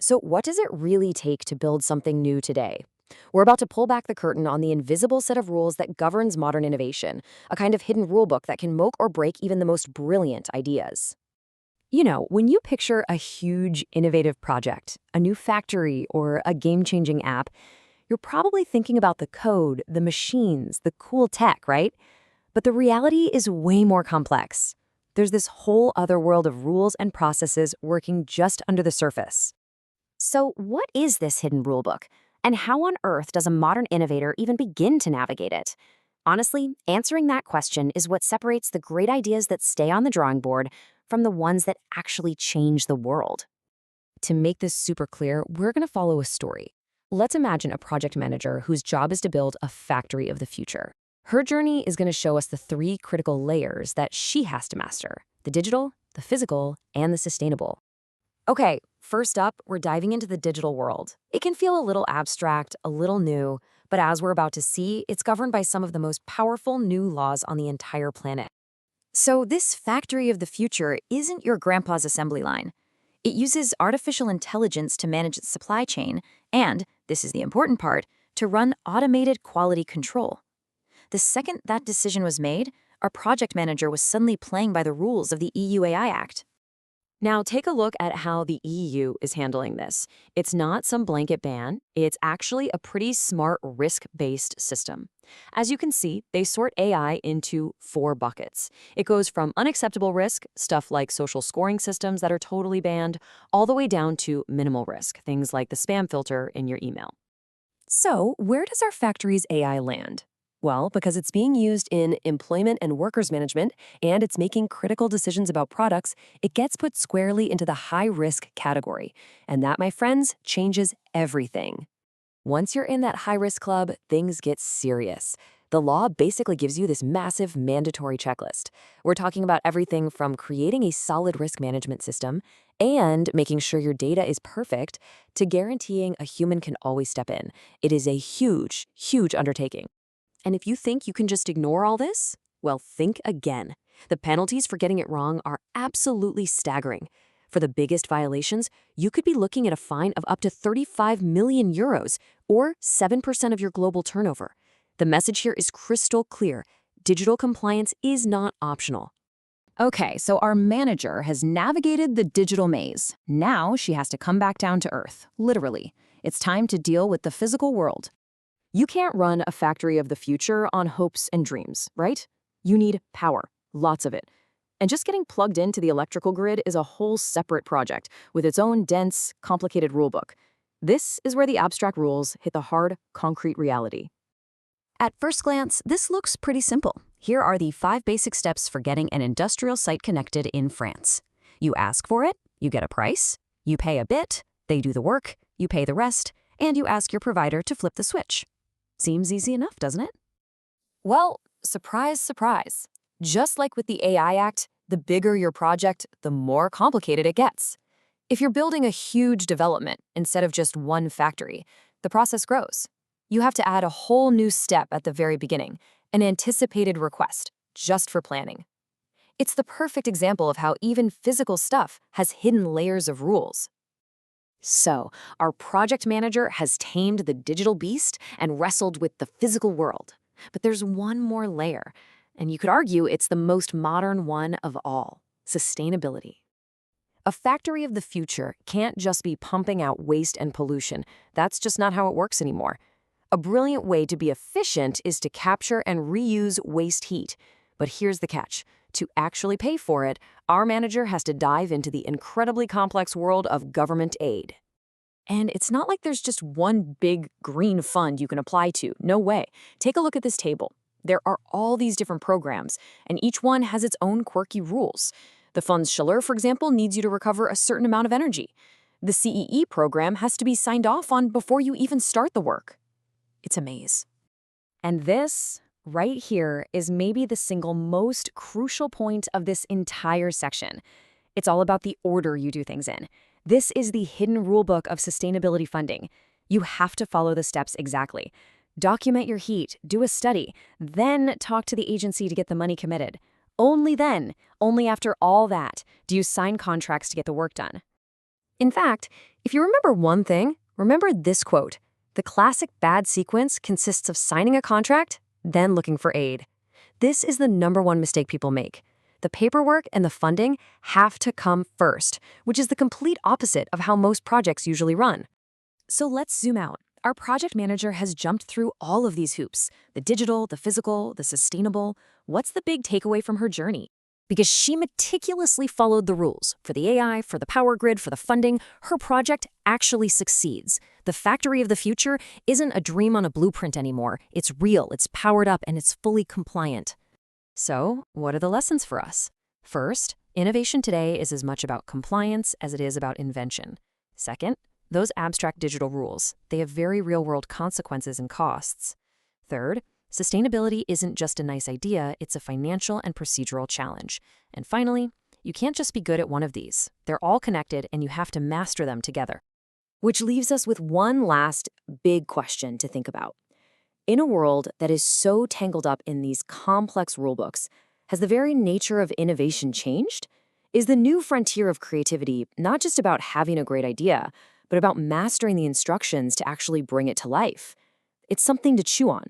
So, what does it really take to build something new today? We're about to pull back the curtain on the invisible set of rules that governs modern innovation, a kind of hidden rulebook that can mock or break even the most brilliant ideas. When you picture a huge, innovative project, a new factory, or a game-changing app, you're probably thinking about the code, the machines, the cool tech, right? But the reality is way more complex. There's this whole other world of rules and processes working just under the surface. So, what is this hidden rulebook? And how on earth does a modern innovator even begin to navigate it? Honestly, answering that question is what separates the great ideas that stay on the drawing board from the ones that actually change the world. To make this super clear, we're going to follow a story. Let's imagine a project manager whose job is to build a factory of the future. Her journey is going to show us the three critical layers that she has to master: the digital, the physical, and the sustainable. Okay, first up, we're diving into the digital world. It can feel a little abstract, a little new, but as we're about to see, it's governed by some of the most powerful new laws on the entire planet. So this factory of the future isn't your grandpa's assembly line. It uses artificial intelligence to manage its supply chain and, this is the important part, to run automated quality control. The second that decision was made, our project manager was suddenly playing by the rules of the EU AI Act. Now take a look at how the EU is handling this. It's not some blanket ban, it's actually a pretty smart risk-based system. As you can see, they sort AI into 4 buckets. It goes from unacceptable risk, stuff like social scoring systems that are totally banned, all the way down to minimal risk, things like the spam filter in your email. So, where does our factory's AI land? Well, because it's being used in employment and workers management, and it's making critical decisions about products, it gets put squarely into the high-risk category. And that, my friends, changes everything. Once you're in that high-risk club, things get serious. The law basically gives you this massive mandatory checklist. We're talking about everything from creating a solid risk management system and making sure your data is perfect to guaranteeing a human can always step in. It is a huge, huge undertaking. And if you think you can just ignore all this, well, think again. The penalties for getting it wrong are absolutely staggering. For the biggest violations, you could be looking at a fine of up to 35 million euros, or 7% of your global turnover. The message here is crystal clear. Digital compliance is not optional. Okay, so our manager has navigated the digital maze. Now she has to come back down to earth, literally. It's time to deal with the physical world. You can't run a factory of the future on hopes and dreams, right? You need power, lots of it. And just getting plugged into the electrical grid is a whole separate project with its own dense, complicated rulebook. This is where the abstract rules hit the hard, concrete reality. At first glance, this looks pretty simple. Here are the 5 basic steps for getting an industrial site connected in France. You ask for it, you get a price, you pay a bit, they do the work, you pay the rest, and you ask your provider to flip the switch. Seems easy enough, doesn't it? Well, surprise, surprise. Just like with the AI Act, the bigger your project, the more complicated it gets. If you're building a huge development instead of just one factory, the process grows. You have to add a whole new step at the very beginning, an anticipated request, just for planning. It's the perfect example of how even physical stuff has hidden layers of rules. So, our project manager has tamed the digital beast and wrestled with the physical world. But there's one more layer, and you could argue it's the most modern one of all: sustainability. A factory of the future can't just be pumping out waste and pollution. That's just not how it works anymore. A brilliant way to be efficient is to capture and reuse waste heat. But here's the catch. To actually pay for it, our manager has to dive into the incredibly complex world of government aid. And it's not like there's just one big green fund you can apply to. No way. Take a look at this table. There are all these different programs, and each one has its own quirky rules. The fund's Schiller, for example, needs you to recover a certain amount of energy. The CEE program has to be signed off on before you even start the work. It's a maze. And this, right here, is maybe the single most crucial point of this entire section. It's all about the order you do things in. This is the hidden rulebook of sustainability funding. You have to follow the steps exactly. Document your heat, do a study, then talk to the agency to get the money committed. Only then, only after all that, do you sign contracts to get the work done. In fact, if you remember one thing, remember this quote. The classic bad sequence consists of signing a contract, then looking for aid. This is the #1 mistake people make. The paperwork and the funding have to come first, which is the complete opposite of how most projects usually run. So let's zoom out. Our project manager has jumped through all of these hoops, the digital, the physical, the sustainable. What's the big takeaway from her journey? Because she meticulously followed the rules. For the AI, for the power grid, for the funding, her project actually succeeds. The factory of the future isn't a dream on a blueprint anymore. It's real, it's powered up, and it's fully compliant. So, what are the lessons for us? First, innovation today is as much about compliance as it is about invention. Second, those abstract digital rules, they have very real-world consequences and costs. Third, sustainability isn't just a nice idea, it's a financial and procedural challenge. And finally, you can't just be good at one of these. They're all connected, and you have to master them together. Which leaves us with one last big question to think about. In a world that is so tangled up in these complex rulebooks, has the very nature of innovation changed? Is the new frontier of creativity not just about having a great idea, but about mastering the instructions to actually bring it to life? It's something to chew on,